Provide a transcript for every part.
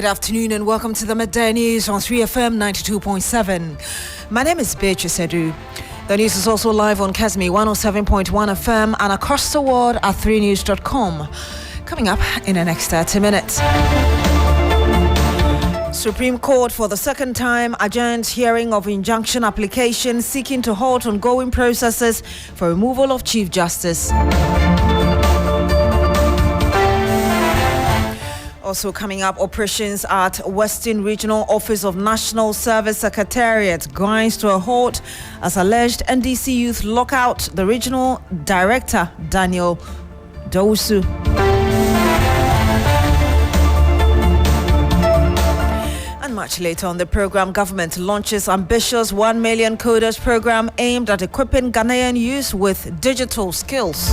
good afternoon and welcome to the Midday News on 3FM 92.7. My name is Beatrice Adu. The news is also live on Kesmi 107.1 FM and across the world at 3news.com. Coming up in the next 30 minutes. Supreme Court for the second time adjourned hearing of injunction application seeking to halt ongoing processes for removal of Chief Justice. Also coming up, operations at Western Regional Office of National Service Secretariat grinds to a halt as alleged NDC youth lock out the regional director, Daniel Dausu. And much later on the program, government launches ambitious 1 million coders program aimed at equipping Ghanaian youth with digital skills.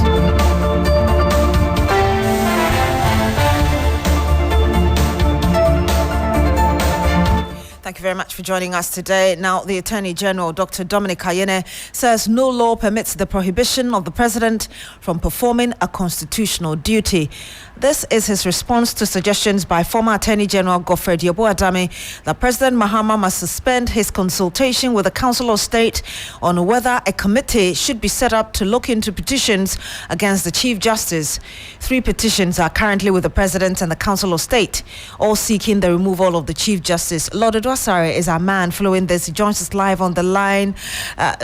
Thank you very much for joining us today. Now, the Attorney General, Dr. Dominic Ayine, says no law permits the prohibition of the President from performing a constitutional duty. This is his response to suggestions by former Attorney General Godfred Yeboah-Dame that President Mahama must suspend his consultation with the Council of State on whether a committee should be set up to look into petitions against the Chief Justice. 3 petitions are currently with the President and the Council of State, all seeking the removal of the Chief Justice. Lord Edwasare is our man following this. He joins us live on the line.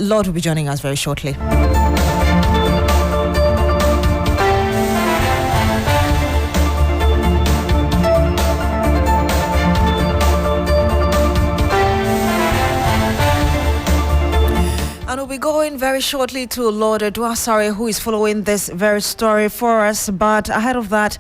Lord will be joining us very shortly. And we'll be going very shortly to Lord Edwasare, who is following this very story for us. But ahead of that,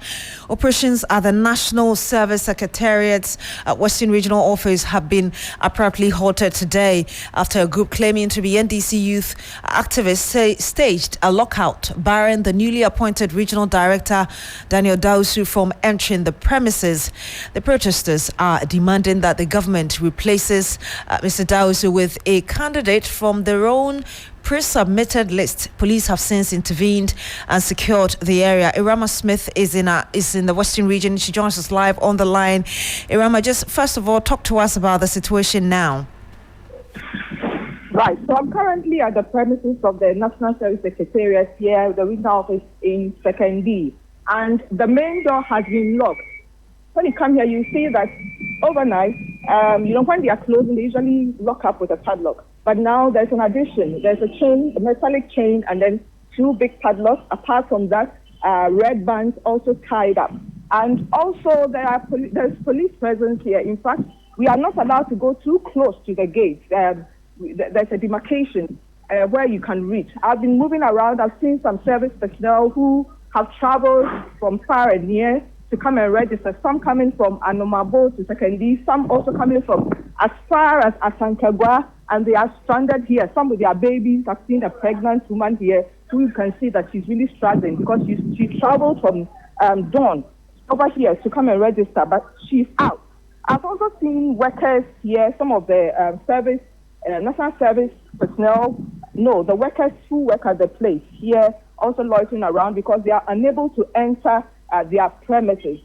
operations at the National Service Secretariat's Western Regional Office have been abruptly halted today after a group claiming to be NDC youth activists staged a lockout, barring the newly appointed Regional Director, Daniel Dausu, from entering the premises. The protesters are demanding that the government replaces Mr. Dausu with a candidate from their own pre-submitted list. Police have since intervened and secured the area. Irama Smith is in the Western region. She joins us live on the line. Irama, just first of all, talk to us about the situation now. Right. So I'm currently at the premises of the National Service Secretariat here, the regional office in Second D, and the main door has been locked. When you come here, you see that overnight, when they are closing, they usually lock up with a padlock. But now there's an addition. There's a chain, a metallic chain, and then 2 big padlocks. Apart from that, red bands also tied up. And also there's police presence here. In fact, we are not allowed to go too close to the gate. There's a demarcation where you can reach. I've been moving around. I've seen some service personnel who have traveled from far and near to come and register. Some coming from Anomabo to Sekondi, some also coming from as far as Asankagwa, and they are stranded here. Some with their babies. I've seen a pregnant woman here who you can see that she's really struggling because she traveled from Dawn over here to come and register, but she's out. I've also seen workers here, some of the national service personnel, the workers who work at the place here also loitering around because they are unable to enter their premises.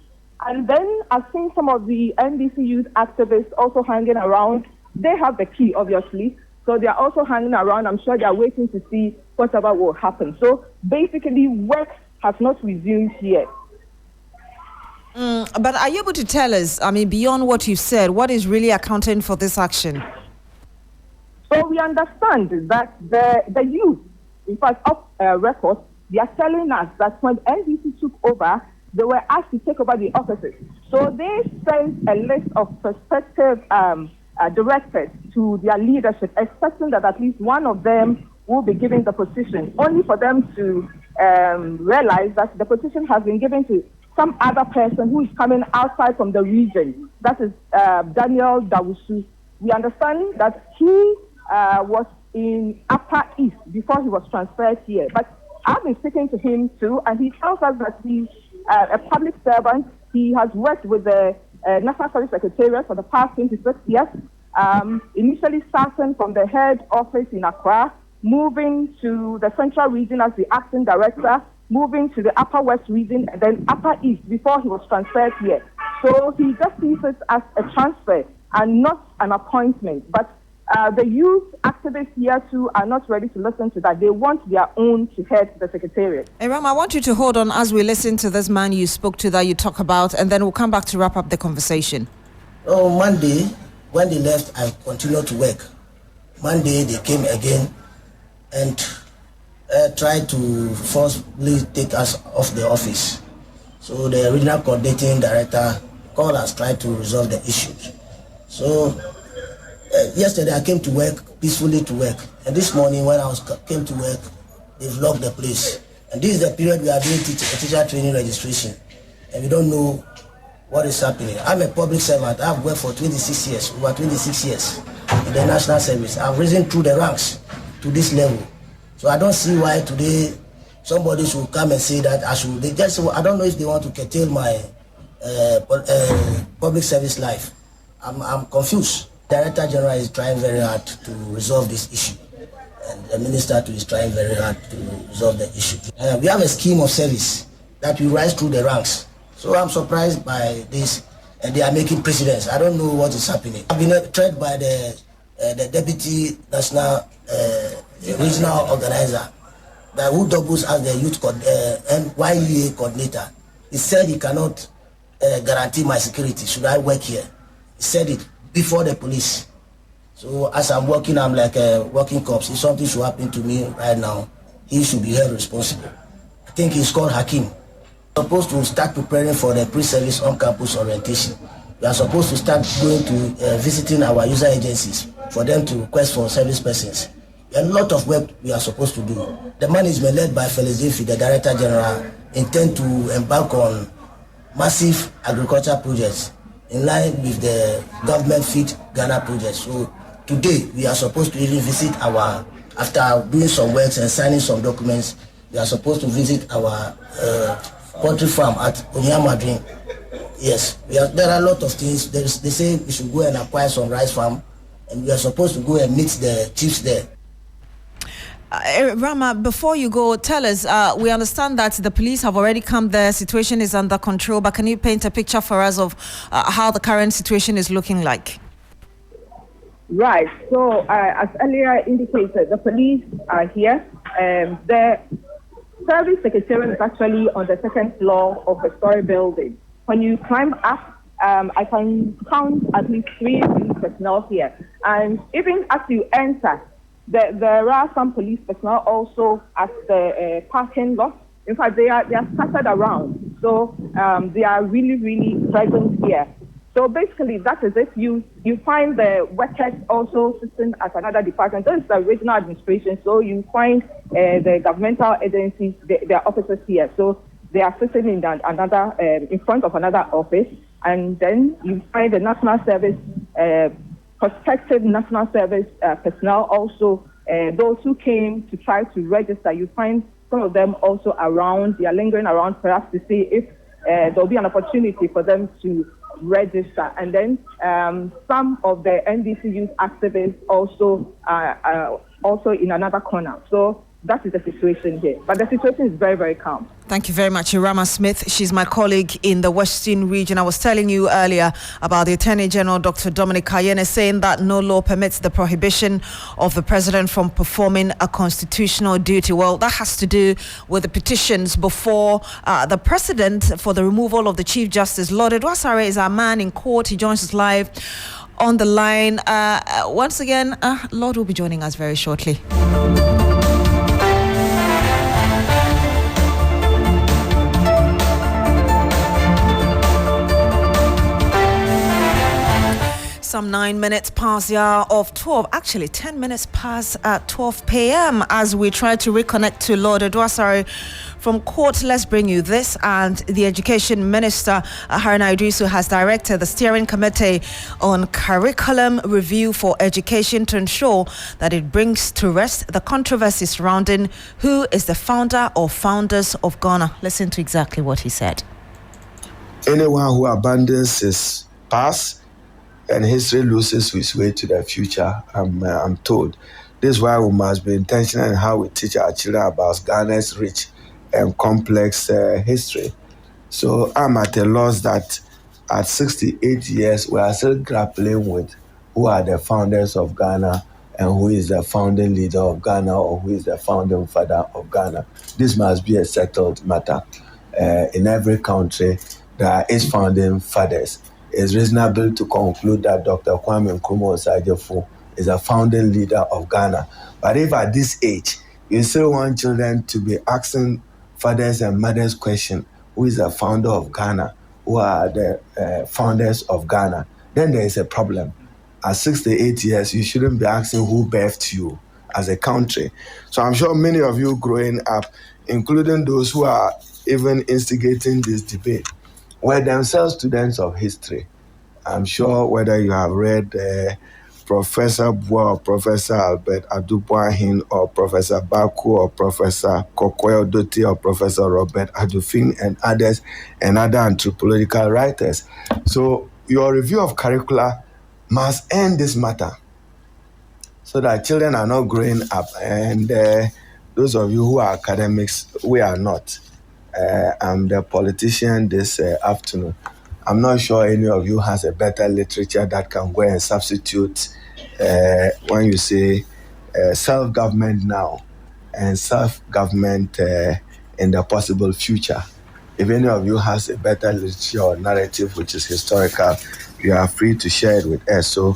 And then I've seen some of the NDC youth activists also hanging around. They have the key, obviously, so they are also hanging around. I'm sure they are waiting to see whatever will happen. So basically, work has not resumed yet. But are you able to tell us, beyond what you said, what is really accounting for this action? So we understand that the youth, in fact, off record, they are telling us that when NDC took over, they were asked to take over the offices. So they sent a list of prospective directors to their leadership, expecting that at least one of them will be given the position, only for them to realize that the position has been given to some other person who is coming outside from the region. That is Daniel Dausu. We understand that he was in Upper East before he was transferred here. But I've been speaking to him too, and he tells us that he's a public servant. He has worked with the National Service Secretariat for the past 26 years, initially starting from the head office in Accra, moving to the Central Region as the acting director, moving to the Upper West Region, and then Upper East before he was transferred here. So he just sees it as a transfer and not an appointment. But the youth activists here too are not ready to listen to that. They want their own to head the secretariat. Ram, I want you to hold on as we listen to this man you spoke to that you talk about, and then we'll come back to wrap up the conversation. Oh, Monday, when they left, I continued to work. Monday, they came again and tried to forcibly take us off the office. So the regional coordinating director called us, tried to resolve the issues. So yesterday I came to work, peacefully to work. And this morning when I came to work, they've locked the place. And this is the period we are doing teacher training registration. And we don't know what is happening. I'm a public servant. I've worked for over 26 years in the national service. I've risen through the ranks to this level. So I don't see why today somebody should come and say that I should. I don't know if they want to curtail my public service life. I'm confused. Director General is trying very hard to resolve this issue, and the Minister too is trying very hard to resolve the issue. We have a scheme of service that we rise through the ranks. So I'm surprised by this, and they are making precedents. I don't know what is happening. I've been treated by the Deputy National Regional Organizer, who doubles as the youth YUA coordinator. He said he cannot guarantee my security. Should I work here? He said it before the police. So as I'm working, I'm like a working corpse. If something should happen to me right now, he should be held responsible. I think he's called Hakim. We're supposed to start preparing for the pre-service on-campus orientation. We are supposed to start going to visiting our user agencies for them to request for service persons. A lot of work we are supposed to do. The management led by Felix Dinfi, the Director General, intend to embark on massive agriculture projects in line with the government Feed Ghana project. So today we are supposed to even visit after doing some works and signing some documents, we are supposed to visit our poultry farm at Onyamadrin. Yes, there are a lot of things. They say we should go and acquire some rice farm, and we are supposed to go and meet the chiefs there. Rama, before you go, tell us, we understand that the police have already come there, situation is under control, but can you paint a picture for us of how the current situation is looking like? Right, so as earlier indicated, the police are here. The service secretariat is actually on the second floor of a story building. When you climb up, I can count at least 3 police personnel here. And even as you enter, there are some police personnel also at the parking lot. In fact, they are scattered around. So they are really, really present here. So basically, that is it. You find the workers also sitting at another department. This is the regional administration. So you find the governmental agencies, their officers here. So they are sitting in in front of another office. And then you find the national service prospective national service personnel also, those who came to try to register. You find some of them also around. They are lingering around perhaps to see if there'll be an opportunity for them to register. And then some of the NDC youth activists also also in another corner. So that is the situation here. But the situation is very, very calm. Thank you very much, Rama Smith. She's my colleague in the Western region. I was telling you earlier about the Attorney General, Dr. Dominic Kayene, saying that no law permits the prohibition of the president from performing a constitutional duty. Well, that has to do with the petitions before the president for the removal of the Chief Justice. Lord Edwasare is our man in court. He joins us live on the line. Once again, Lord will be joining us very shortly. Some 9 minutes past the hour of 12, actually 10 minutes past 12 p.m. as we try to reconnect to Lord Edwasare from court. Let's bring you this. And the Education Minister, Haruna Idrisu, has directed the Steering Committee on Curriculum Review for Education to ensure that it brings to rest the controversy surrounding who is the founder or founders of Ghana. Listen to exactly what he said. Anyone who abandons his past and history loses his way to the future, I'm told. This is why we must be intentional in how we teach our children about Ghana's rich and complex history. So I'm at a loss that at 68 years, we are still grappling with who are the founders of Ghana and who is the founding leader of Ghana or who is the founding father of Ghana. This must be a settled matter. In every country, there are its founding fathers. It's reasonable to conclude that Dr. Kwame Nkrumah Osajefo is a founding leader of Ghana. But if at this age, you still want children to be asking fathers and mothers question, who is the founder of Ghana, who are the founders of Ghana, then there is a problem. At 68 years, you shouldn't be asking who birthed you as a country. So I'm sure many of you growing up, including those who are even instigating this debate, were themselves students of history. I'm sure whether you have read Professor Bois or Professor Albert Aduboahin or Professor Baku or Professor Kokwel Doti or Professor Robert Adufin and others and other anthropological writers. So your review of curricula must end this matter so that children are not growing up. And those of you who are academics, we are not. I'm the politician this afternoon. I'm not sure any of you has a better literature that can go and substitute when you say self-government now and self-government in the possible future. If any of you has a better literature or narrative which is historical, you are free to share it with us. So,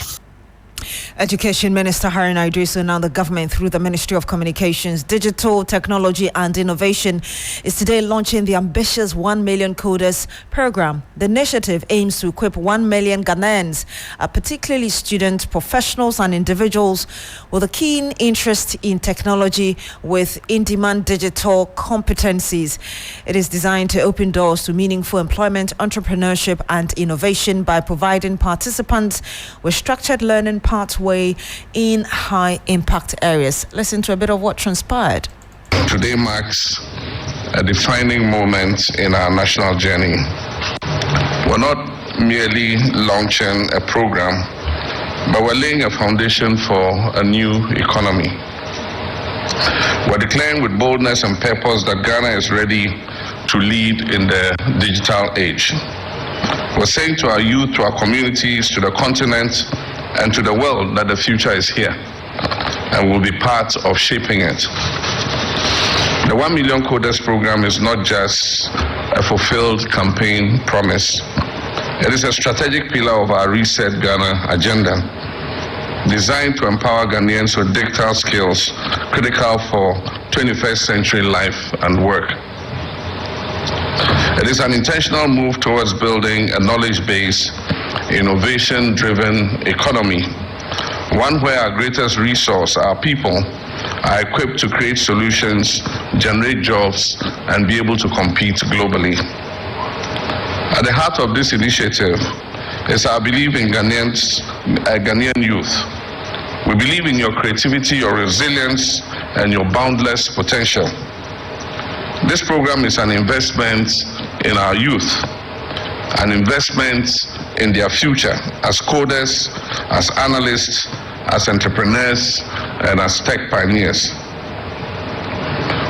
Education Minister Haruna Idrisu, now the government through the Ministry of Communications, Digital Technology and Innovation, is today launching the ambitious 1 Million Coders program. The initiative aims to equip 1 million Ghanaians, particularly students, professionals and individuals with a keen interest in technology with in-demand digital competencies. It is designed to open doors to meaningful employment, entrepreneurship and innovation by providing participants with structured learning pathway in high impact areas. Listen to a bit of what transpired. Today marks a defining moment in our national journey. We're not merely launching a program, but we're laying a foundation for a new economy. We're declaring with boldness and purpose that Ghana is ready to lead in the digital age. We're saying to our youth, to our communities, to the continent, and to the world that the future is here and will be part of shaping it. The 1 Million Coders program is not just a fulfilled campaign promise. It is a strategic pillar of our Reset Ghana agenda, designed to empower Ghanaians with digital skills critical for 21st century life and work. It is an intentional move towards building a knowledge-based, innovation-driven economy, one where our greatest resource, our people, are equipped to create solutions, generate jobs, and be able to compete globally. At the heart of this initiative is our belief in Ghanaian youth. We believe in your creativity, your resilience, and your boundless potential. This program is an investment in our youth, an investment in their future as coders, as analysts, as entrepreneurs, and as tech pioneers.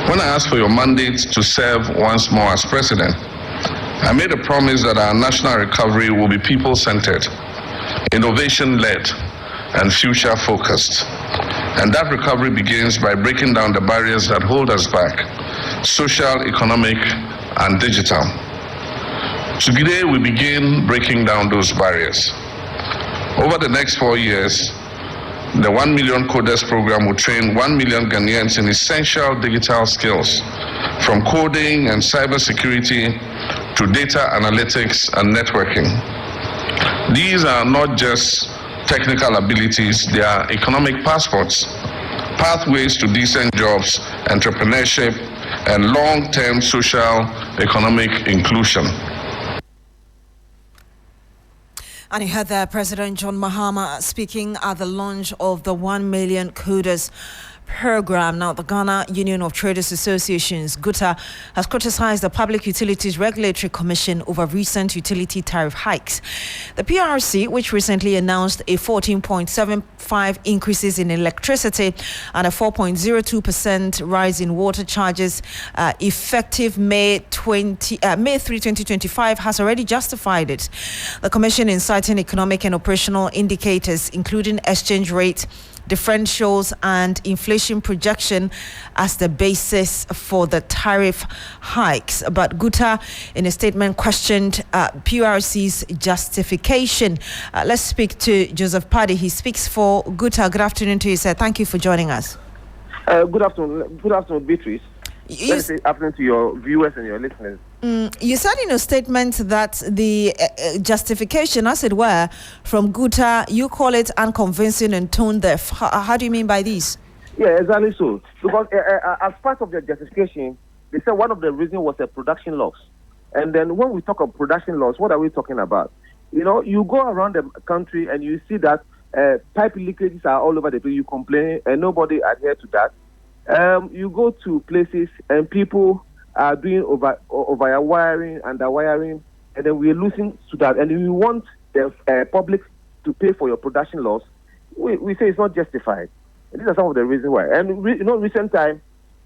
When I asked for your mandate to serve once more as president, I made a promise that our national recovery will be people-centered, innovation-led, and future-focused. And that recovery begins by breaking down the barriers that hold us back, social, economic, and digital. Today, we begin breaking down those barriers. Over the next 4 years, the 1 Million Coders program will train 1 million Ghanaians in essential digital skills, from coding and cybersecurity to data analytics and networking. These are not just technical abilities, they are economic passports, pathways to decent jobs, entrepreneurship, and long-term social economic inclusion. And you heard there President John Mahama speaking at the launch of the 1 Million Coders program. Now, the Ghana Union of Traders Associations, GUTA, has criticized the Public Utilities Regulatory Commission over recent utility tariff hikes. The PRC, which recently announced a 14.75 increases in electricity and a 4.02% rise in water charges effective May 3, 2025, has already justified it. The commission, in citing economic and operational indicators, including exchange rate differentials and inflation projection, as the basis for the tariff hikes. But GUTA, in a statement, questioned PRC's justification. Let's speak to Joseph Paddy. He speaks for GUTA. Good afternoon to you, sir. Thank you for joining us. Good afternoon, Beatrice. Good afternoon to your viewers and your listeners. You said in a statement that the justification, as it were, from GUTA, you call it unconvincing and tone deaf. How do you mean by this? Yeah, exactly so. Because as part of the justification, they said one of the reasons was the production loss. And then when we talk of production loss, what are we talking about? You know, you go around the country and you see that pipe leakages are all over the place. You complain and nobody adheres to that. You go to places and people are doing over wiring, under wiring, and then we're losing to that. And we want the public to pay for your production loss. We say it's not justified. And these are some of the reasons why. And recent time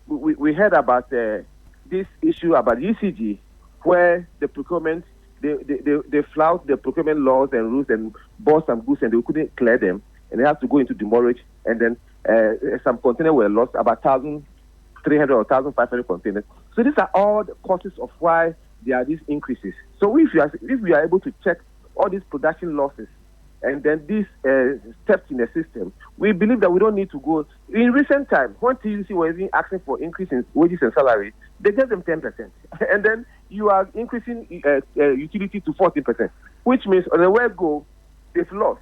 we heard about this issue about ECG, where the procurement they flout the procurement laws and rules and bought some goods and they couldn't clear them, and they have to go into demurrage, and then some containers were lost, about 1,300 or 1,500 containers. So these are all the causes of why there are these increases. So if we are able to check all these production losses and then these steps in the system, we believe that we don't need to go. In recent times, when TUC was even asking for increase in wages and salary, they gave them 10%. And then you are increasing utility to 14%, which means on the word go, they've lost.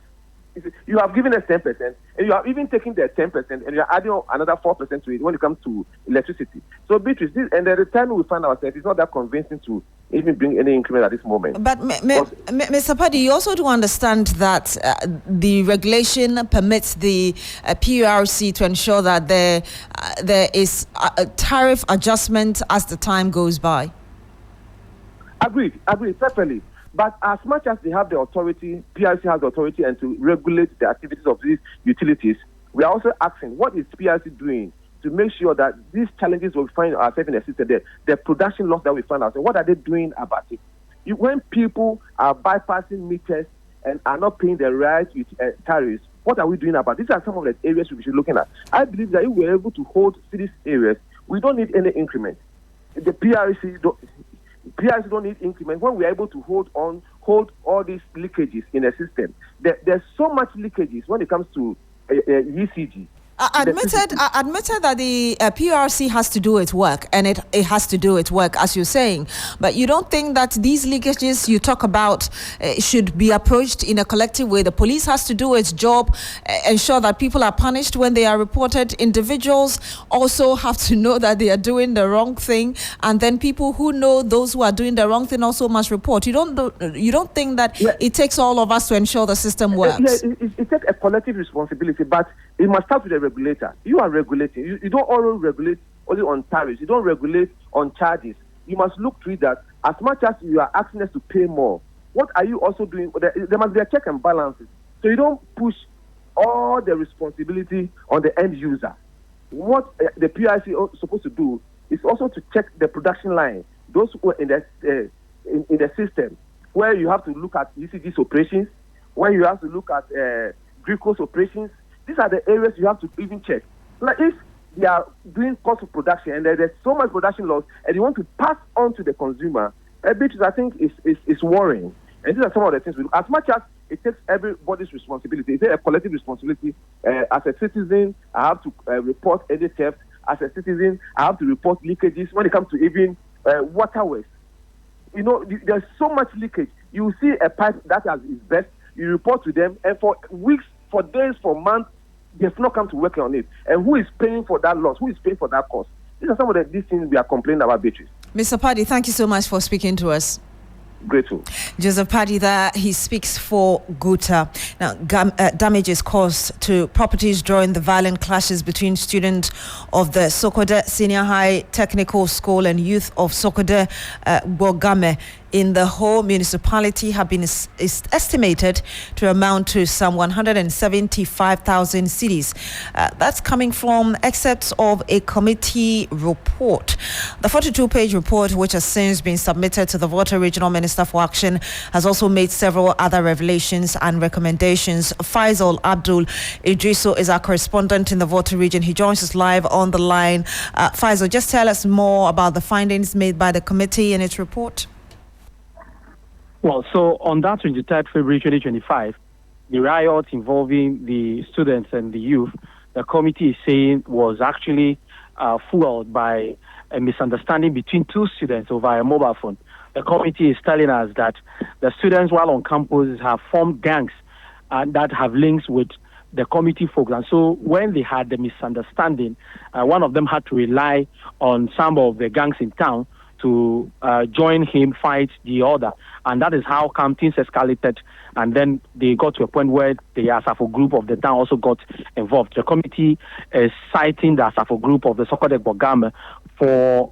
You have given us 10%, and you are even taking the 10%, and you are adding another 4% to it when it comes to electricity. So, Beatrice, and at the time we find ourselves, it's not that convincing to even bring any increment at this moment. But, Mr. Paddy, you also do understand that the regulation permits the PURC to ensure that there is a tariff adjustment as the time goes by. Agreed, perfectly. But as much as they have the authority, PRC has the authority and to regulate the activities of these utilities, we are also asking, what is PRC doing to make sure that these challenges we find ourselves in the system, the production loss that we find ourselves, what are they doing about it? When people are bypassing meters and are not paying the right tariffs, what are we doing about it? These are some of the areas we should be looking at. I believe that if we're able to hold these areas, we don't need any increment. The PRC don't need increment. When we are able to hold all these leakages in the system, there's so much leakages when it comes to ECG. Admitted that the PRC has to do its work, and it has to do its work, as you're saying. But you don't think that these leakages you talk about should be approached in a collective way? The police has to do its job, ensure that people are punished when they are reported. Individuals also have to know that they are doing the wrong thing, and then people who know those who are doing the wrong thing also must report. You don't think that it takes all of us to ensure the system works? It takes a collective responsibility, but it must start with the regulator. You are regulating. You don't always regulate only on tariffs. You don't regulate on charges. You must look to it that as much as you are asking us to pay more, what are you also doing? There must be a check and balances. So you don't push all the responsibility on the end user. What the PIC is supposed to do is also to check the production line, those who are in the system, where you have to look at ECG's operations, where you have to look at glucose operations. These are the areas you have to even check. Like if they are doing cost of production and there's so much production loss and you want to pass on to the consumer, I think is worrying. And these are some of the things we do. As much as it takes everybody's responsibility, it's a collective responsibility. As a citizen, I have to report any theft. As a citizen, I have to report leakages when it comes to even water waste. You know, there's so much leakage. You see a pipe that is best, you report to them, and for weeks, for days, for months, they've not come to work on it. And who is paying for that loss? Who is paying for that cost? These are some of these things we are complaining about, Beatrice. Mr. Paddy, thank you so much for speaking to us. grateful. Joseph Paddy there, he speaks for Guta. Now, damages caused to properties during the violent clashes between students of the Sokode Senior High Technical School and youth of Sokode Bogame in the whole municipality have been is estimated to amount to some 175,000 cedis. That's coming from excerpts of a committee report. The 42-page report, which has since been submitted to the Volta Regional Minister for Action, has also made several other revelations and recommendations. Faisal Abdul Idriso is our correspondent in the Volta region. He joins us live on the line. Faisal, just tell us more about the findings made by the committee in its report. Well, so on that 23rd February 2025, the riot involving the students and the youth, the committee is saying was actually fueled by a misunderstanding between two students over a mobile phone. The committee is telling us that the students, while on campus, have formed gangs that have links with the committee folks. And so when they had the misunderstanding, one of them had to rely on some of the gangs in town to join him fight the other. And that is how things escalated. And then they got to a point where the Asafo group of the town also got involved. The committee is citing the Asafo group of the Sokode Bogame for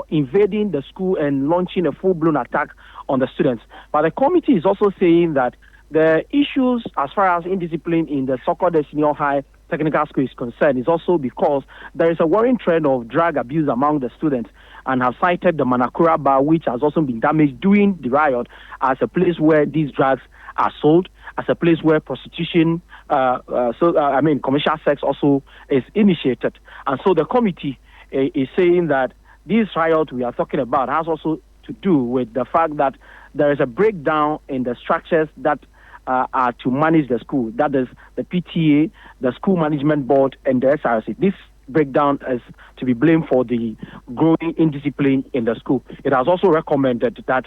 invading the school and launching a full-blown attack on the students. But the committee is also saying that the issues as far as indiscipline in the Sokode Senior High Technical School is concerned is also because there is a worrying trend of drug abuse among the students, and have cited the Manakura bar, which has also been damaged during the as a place where these drugs are sold, as a place where prostitution, commercial sex also is initiated. And so the committee is saying that this riot we are talking about has also to do with the fact that there is a breakdown in the structures that are to manage the school. That is the PTA, the school management board, and the SRC. This breakdown is to be blamed for the growing indiscipline in the school. It has also recommended that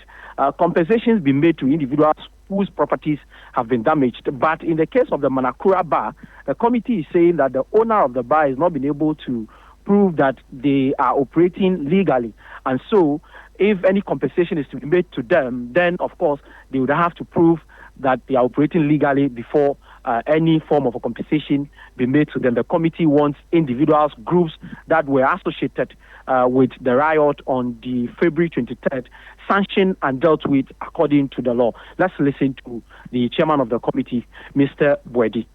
compensations be made to individuals whose properties have been damaged. But in the case of the Manakura bar, the committee is saying that the owner of the bar has not been able to prove that they are operating legally. And so if any compensation is to be made to them, then of course they would have to prove that they are operating legally before any form of a compensation be made to them. The committee wants individuals, groups that were associated with the riot on the February 23rd sanctioned and dealt with according to the law. Let's listen to the chairman of the committee, Mr. Bwedi.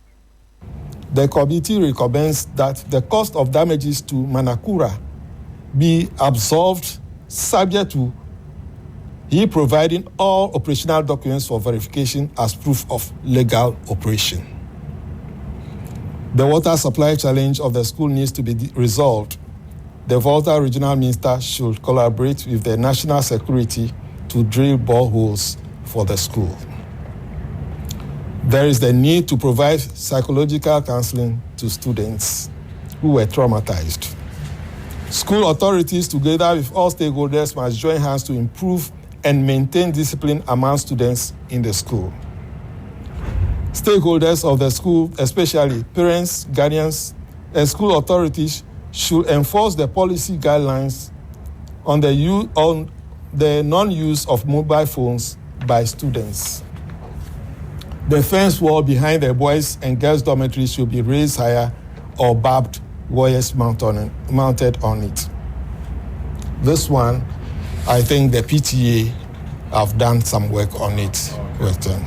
The committee recommends that the cost of damages to Manakura be absolved subject to he providing all operational documents for verification as proof of legal operation. The water supply challenge of the school needs to be resolved. The Volta Regional Minister should collaborate with the national security to drill boreholes for the school. There is the need to provide psychological counseling to students who were traumatized. School authorities, together with all stakeholders, must join hands to improve and maintain discipline among students in the school. Stakeholders of the school, especially parents, guardians, and school authorities, should enforce the policy guidelines on the non-use of mobile phones by students. The fence wall behind the boys' and girls' dormitories should be raised higher or barbed wires mounted on it. This one, I think the PTA have done some work on it with them.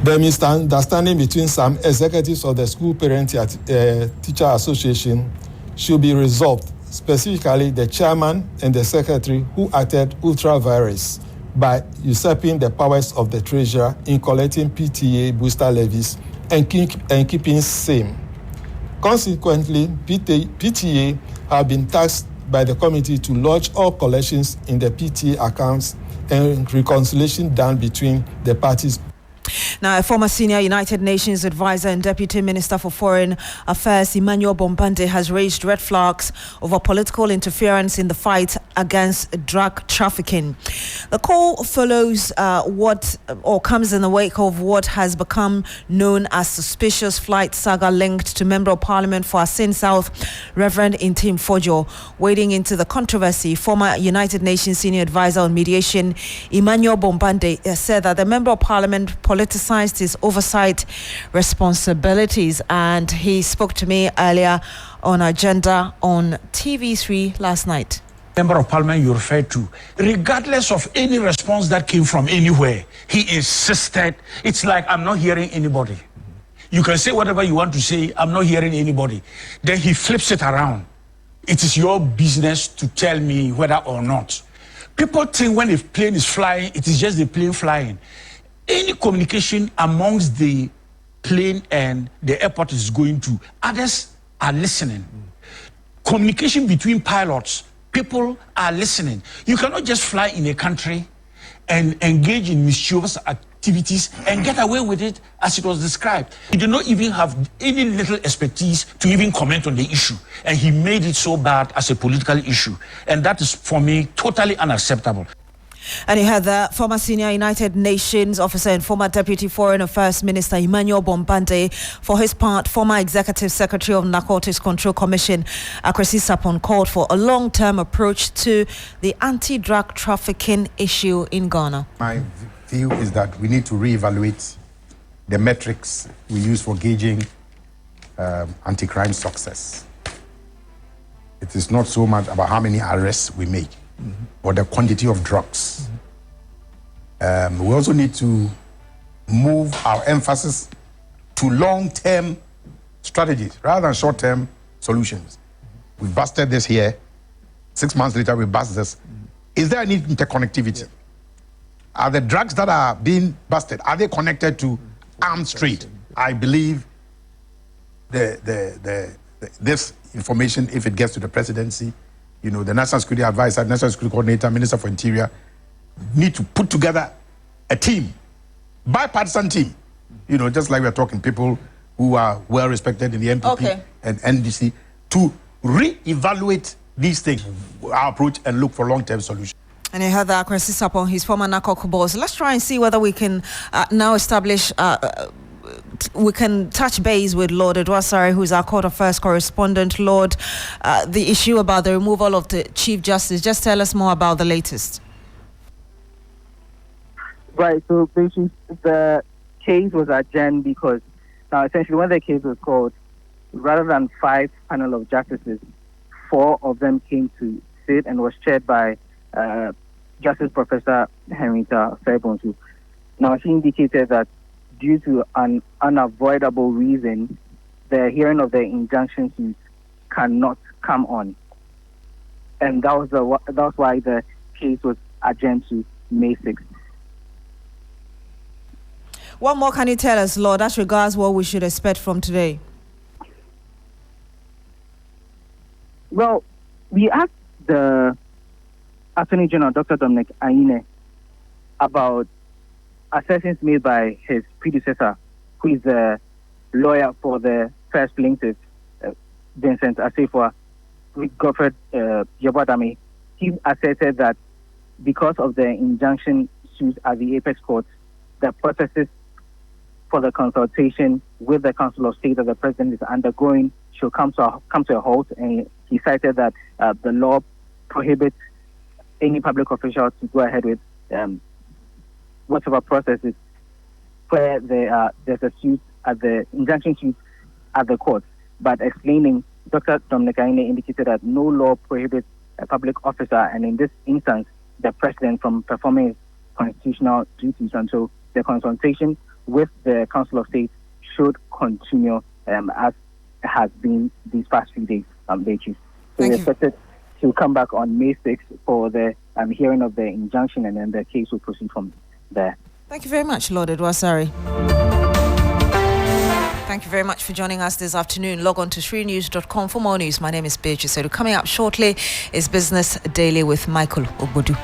The misunderstanding between some executives of the school parent-teacher association should be resolved, specifically the chairman and the secretary who acted ultra-vires by usurping the powers of the treasurer in collecting PTA booster levies and keeping same. Consequently, PTA have been tasked by the committee to lodge all collections in the PTA accounts and reconciliation done between the parties. Now, a former senior United Nations advisor and Deputy Minister for Foreign Affairs, Emmanuel Bombande, has raised red flags over political interference in the fight against drug trafficking. The call follows comes in the wake of what has become known as suspicious flight saga linked to Member of Parliament for Asin South, Reverend Intim Fojo. Wading into the controversy, former United Nations Senior Advisor on Mediation, Emmanuel Bombande, said that the Member of Parliament politicized his oversight responsibilities, and he spoke to me earlier on Agenda on TV3 last night. Member of Parliament you referred to, regardless of any response that came from anywhere, he insisted. It's like, I'm not hearing anybody. You can say whatever you want to say, I'm not hearing anybody. Then he flips it around. It is your business to tell me whether or not. People think when a plane is flying, it is just the plane flying. Any communication amongst the plane and the airport is going to, others are listening. Communication between pilots, people are listening. You cannot just fly in a country and engage in mischievous activities and get away with it as it was described. He did not even have any little expertise to even comment on the issue. And he made it so bad as a political issue. And that is, for me, totally unacceptable. And you heard the former senior United Nations officer and former Deputy Foreign Affairs Minister Emmanuel Bombande. For his part, former Executive Secretary of Narcotics Control Commission Akwesi Sapon called for a long-term approach to the anti-drug trafficking issue in Ghana. My view is that we need to reevaluate the metrics we use for gauging anti-crime success. It is not so much about how many arrests we make, or the quantity of drugs. We also need to move our emphasis to long-term strategies rather than short-term solutions. We busted this here. 6 months later, we bust this. Is there any interconnectivity? Are the drugs that are being busted, are they connected to arms trade? I believe this information, if it gets to the presidency, you know, the National Security Advisor, National Security Coordinator, Minister for Interior, need to put together a team, bipartisan team, you know, just like we're talking, people who are well respected in the NPP and NDC, to re-evaluate these things, our approach, and look for long-term solutions. And you heard that Akwesi Sapon, his former NACOC boss. Let's try and see whether we can now establish we can touch base with Lord Edwasare, who's our court affairs correspondent. Lord, the issue about the removal of the Chief Justice, just tell us more about the latest. Right, so basically the case was adjourned because now essentially when the case was called, rather than 5 panel of justices, 4 of them came to sit and was chaired by Justice Professor Henrietta Fairbones. Now she indicated that due to an unavoidable reason, the hearing of the injunction suit cannot come on, and that was why the case was adjourned to May 6th. What more can you tell us, Lord, as regards what we should expect from today? Well, we asked the Attorney General, Dr. Dominic Aine, about assertions made by his predecessor, who is the lawyer for the first plaintiff, Vincent Assefa, Godfred Yabadame. He asserted that because of the injunction suit at the Apex Court, the processes for the consultation with the Council of State that the President is undergoing should come to a halt. And he cited that the law prohibits any public official to go ahead with whatever processes where there's a suit at the injunction suit at the court. But explaining, Dr. Dominic Aine indicated that no law prohibits a public officer, and in this instance, the President, from performing his constitutional duties until the consultation with the Council of State should continue as has been these past few days. So we expected to come back on May 6th for the hearing of the injunction, and then the case will proceed from there. Thank you very much, Lord Edwasare. Thank you very much for joining us this afternoon. Log on to shrinews.com for more news. My name is Beatrice Adu. Coming up shortly is Business Daily with Michael Ogbodu.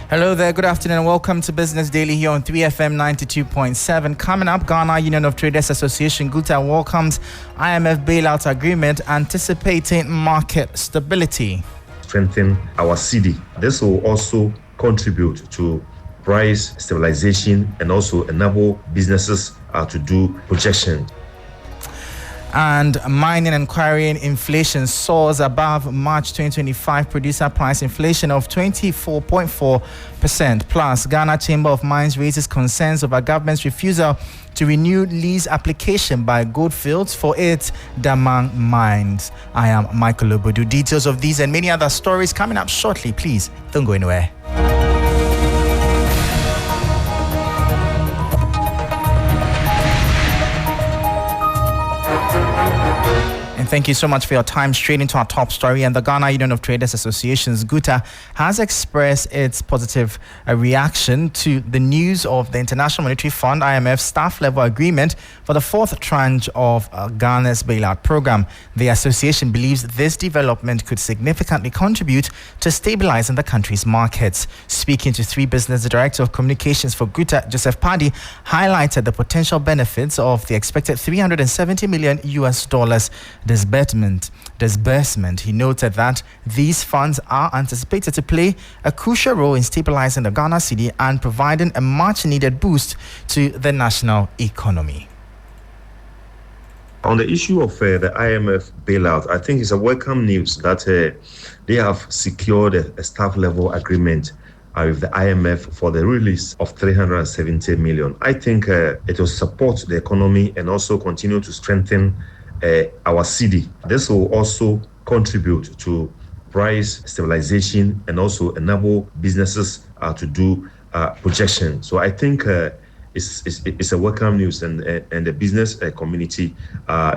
Hello there, good afternoon and welcome to Business Daily here on 3FM 92.7. Coming up, Ghana Union of Traders Association GUTA welcomes IMF bailout agreement, anticipating market stability. Strengthen our cedi. This will also contribute to price stabilization and also enable businesses to do projection. And mining and quarrying inflation soars above March 2025 producer price inflation of 24.4%. Plus, Ghana Chamber of Mines raises concerns over government's refusal to renew lease application by Goldfields for its Damang mines. I am Michael Obodu. Details of these and many other stories coming up shortly. Please don't go anywhere. Thank you so much for your time. Straight into our top story. And the Ghana Union of Traders Associations, GUTA, has expressed its positive reaction to the news of the International Monetary Fund, IMF, staff-level agreement for the fourth tranche of Ghana's bailout program. The association believes this development could significantly contribute to stabilizing the country's markets. Speaking to 3 Business, the Director of Communications for GUTA, Joseph Paddy, highlighted the potential benefits of the expected $370 million disbursement. He noted that these funds are anticipated to play a crucial role in stabilizing the Ghana cedi and providing a much-needed boost to the national economy. On the issue of the IMF bailout, I think it's a welcome news that they have secured a staff-level agreement with the IMF for the release of $370 million. I think it will support the economy and also continue to strengthen our cedi. This will also contribute to price stabilization and also enable businesses to do projection. So I think it's a welcome news, and the business community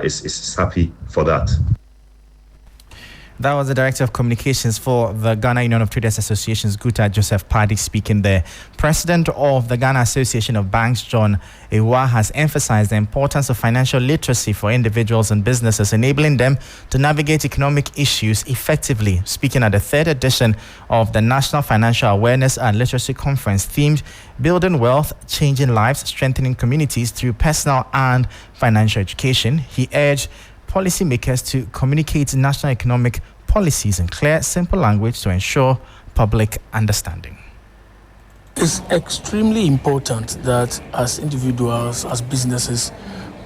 is happy for that. That was the Director of Communications for the Ghana Union of Traders Associations, GUTA, Joseph Paddy, speaking there. President of the Ghana Association of Banks, John Ewa, has emphasized the importance of financial literacy for individuals and businesses, enabling them to navigate economic issues effectively. Speaking at the 3rd edition of the National Financial Awareness and Literacy Conference themed Building Wealth, Changing Lives, Strengthening Communities Through Personal and Financial Education, he urged policymakers to communicate national economic policies in clear, simple language to ensure public understanding. It's extremely important that as individuals, as businesses,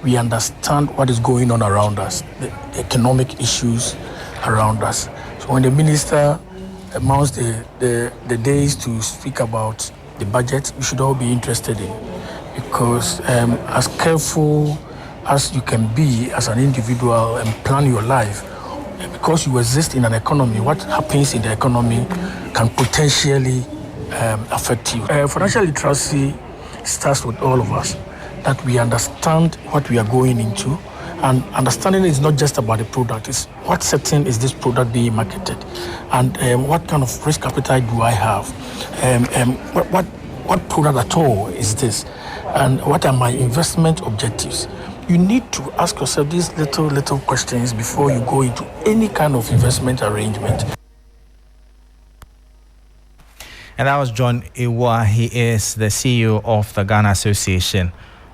we understand what is going on around us, the economic issues around us. So when the minister amounts the days to speak about the budget, we should all be interested in, because as careful as you can be as an individual and plan your life, because you exist in an economy, what happens in the economy can potentially affect you. Financial literacy starts with all of us, that we understand what we are going into, and understanding is not just about the product, it's what setting is this product being marketed, and what kind of risk appetite do I have, what product at all is this, and what are my investment objectives. You need to ask yourself these little questions before you go into any kind of investment arrangement. And that was John Ewa. He is the CEO of the Ghana Association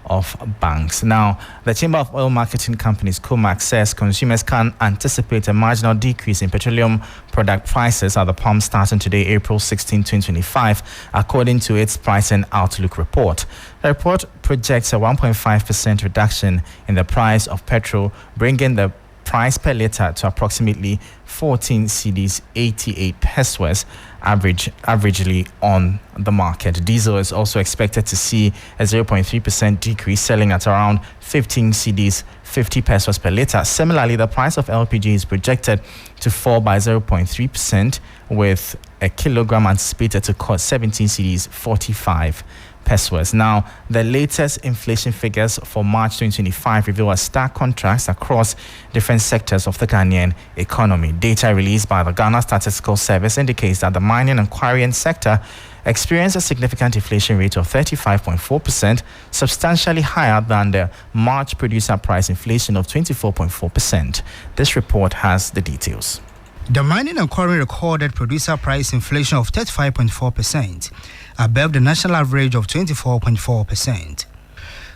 of Banks. Now, the Chamber of Oil Marketing Companies, COMAC, says consumers can anticipate a marginal decrease in petroleum product prices at the pump starting today, April 16, 2025, according to its pricing outlook report. The report projects a 1.5% reduction in the price of petrol, bringing the price per litre to approximately 14 cedis 88 pesos averagely on the market. Diesel is also expected to see a 0.3% decrease, selling at around 15 cedis 50 pesos per litre. Similarly, the price of LPG is projected to fall by 0.3%, with a kilogram anticipated to cost 17 cedis 45 pesos. Now, the latest inflation figures for March 2025 reveal a stark contrast across different sectors of the Ghanaian economy. Data released by the Ghana Statistical Service indicates that the mining and quarrying sector experienced a significant inflation rate of 35.4%, substantially higher than the March producer price inflation of 24.4%. This report has the details. The mining and quarry recorded producer price inflation of 35.4%, above the national average of 24.4%.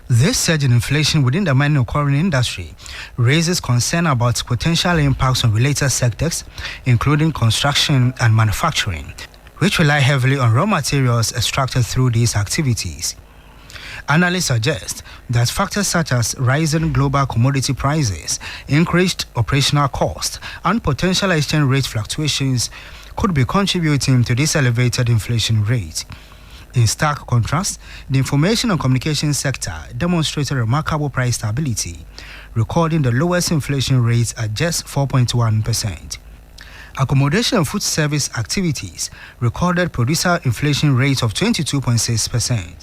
This surge in inflation within the mining and quarry industry raises concern about potential impacts on related sectors, including construction and manufacturing, which rely heavily on raw materials extracted through these activities. Analysts suggest that factors such as rising global commodity prices, increased operational costs, and potential exchange rate fluctuations could be contributing to this elevated inflation rate. In stark contrast, the information and communication sector demonstrated remarkable price stability, recording the lowest inflation rate at just 4.1%. Accommodation and food service activities recorded producer inflation rate of 22.6%.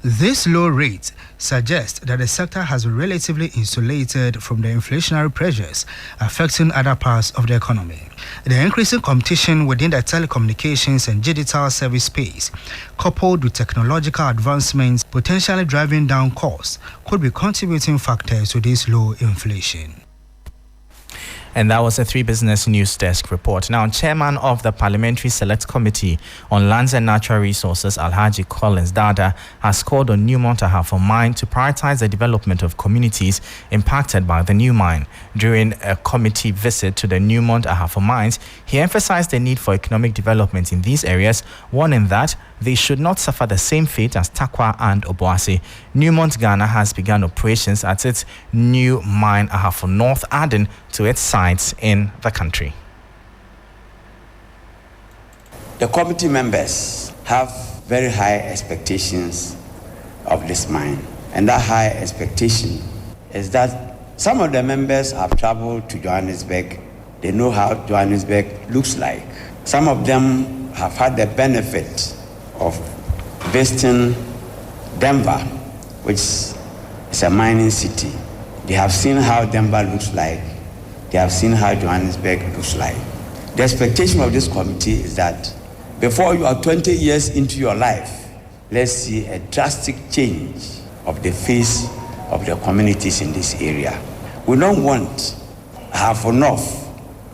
This low rate suggests that the sector has been relatively insulated from the inflationary pressures affecting other parts of the economy. The increasing competition within the telecommunications and digital service space, coupled with technological advancements potentially driving down costs, could be contributing factors to this low inflation. And that was a 3 Business News Desk report. Now, Chairman of the Parliamentary Select Committee on Lands and Natural Resources, Alhaji Collins Dada, has called on Newmont Ahafo Mine to prioritize the development of communities impacted by the new mine. During a committee visit to the Newmont Ahafo mines, he emphasized the need for economic development in these areas, warning that they should not suffer the same fate as Takwa and Obuasi. Newmont Ghana has begun operations at its new mine Ahafo North, adding to its sites in the country. The committee members have very high expectations of this mine, and that high expectation is that some of the members have traveled to Johannesburg. They know how Johannesburg looks like. Some of them have had the benefit of visiting Denver, which is a mining city. They have seen how Denver looks like. They have seen how Johannesburg looks like. The expectation of this committee is that before you are 20 years into your life, let's see a drastic change of the face of the communities in this area. We don't want Ahafo North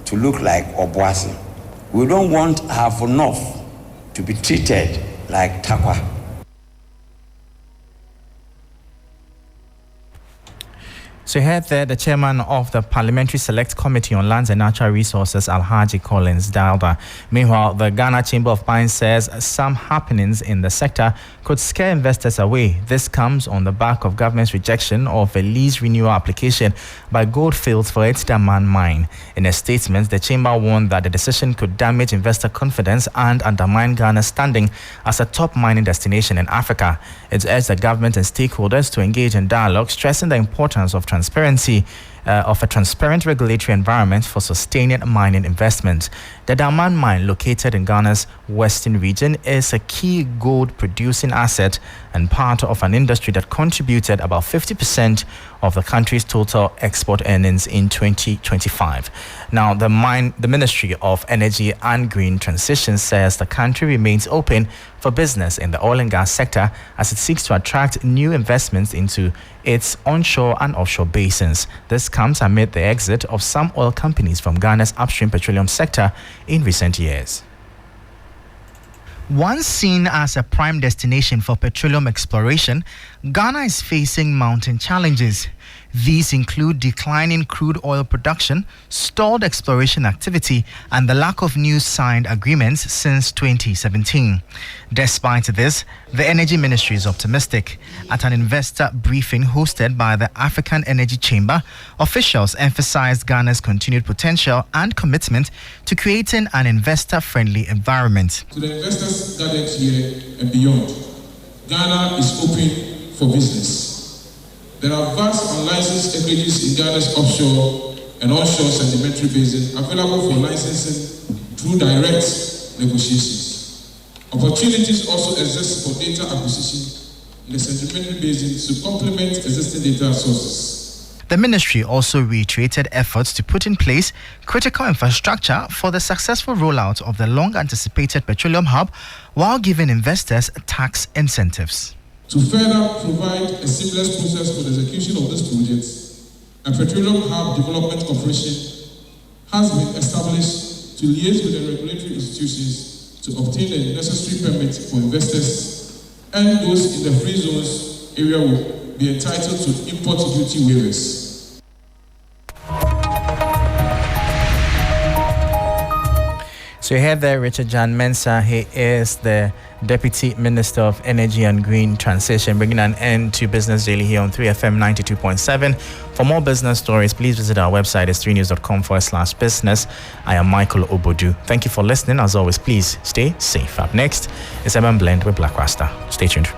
to look like Obuasi. We don't want Ahafo North to be treated like Takwa. So here there, the chairman of the Parliamentary Select Committee on Lands and Natural Resources, Alhaji Collins Dada. Meanwhile, the Ghana Chamber of Mines says some happenings in the sector could scare investors away. This comes on the back of government's rejection of a lease renewal application by Goldfields for its Daman mine. In a statement, the chamber warned that the decision could damage investor confidence and undermine Ghana's standing as a top mining destination in Africa. It urged the government and stakeholders to engage in dialogue, stressing the importance of transparency of a transparent regulatory environment for sustaining mining investment. The Daman mine, located in Ghana's western region, is a key gold-producing asset and part of an industry that contributed about 50% of the country's total export earnings in 2025. Now, the Ministry of Energy and Green Transition says the country remains open for business in the oil and gas sector as it seeks to attract new investments into its onshore and offshore basins. This comes amid the exit of some oil companies from Ghana's upstream petroleum sector in recent years. Once seen as a prime destination for petroleum exploration, Ghana is facing mounting challenges. These include declining crude oil production, stalled exploration activity, and the lack of new signed agreements since 2017. Despite this, the Energy Ministry is optimistic. At an investor briefing hosted by the African Energy Chamber, officials emphasized Ghana's continued potential and commitment to creating an investor-friendly environment. To the investors gathered here and beyond, Ghana is open for business. There are vast unlicensed acreages in Ghana's offshore and onshore sedimentary basin available for licensing through direct negotiations. Opportunities also exist for data acquisition in the sedimentary basin to complement existing data sources. The ministry also reiterated efforts to put in place critical infrastructure for the successful rollout of the long-anticipated petroleum hub while giving investors tax incentives. To further provide a seamless process for the execution of this project, a petroleum hub development corporation has been established to liaise with the regulatory institutions to obtain the necessary permits for investors, and those in the free zones area will be entitled to import duty waivers. So you heard there Richard Jan Mensah. He is the Deputy Minister of Energy and Green Transition, bringing an end to Business Daily here on 3FM 92.7. For more business stories, please visit our website, s3news.com/business. I am Michael Obodu. Thank you for listening. As always, please stay safe. Up next is Urban Blend with Black Rasta. Stay tuned.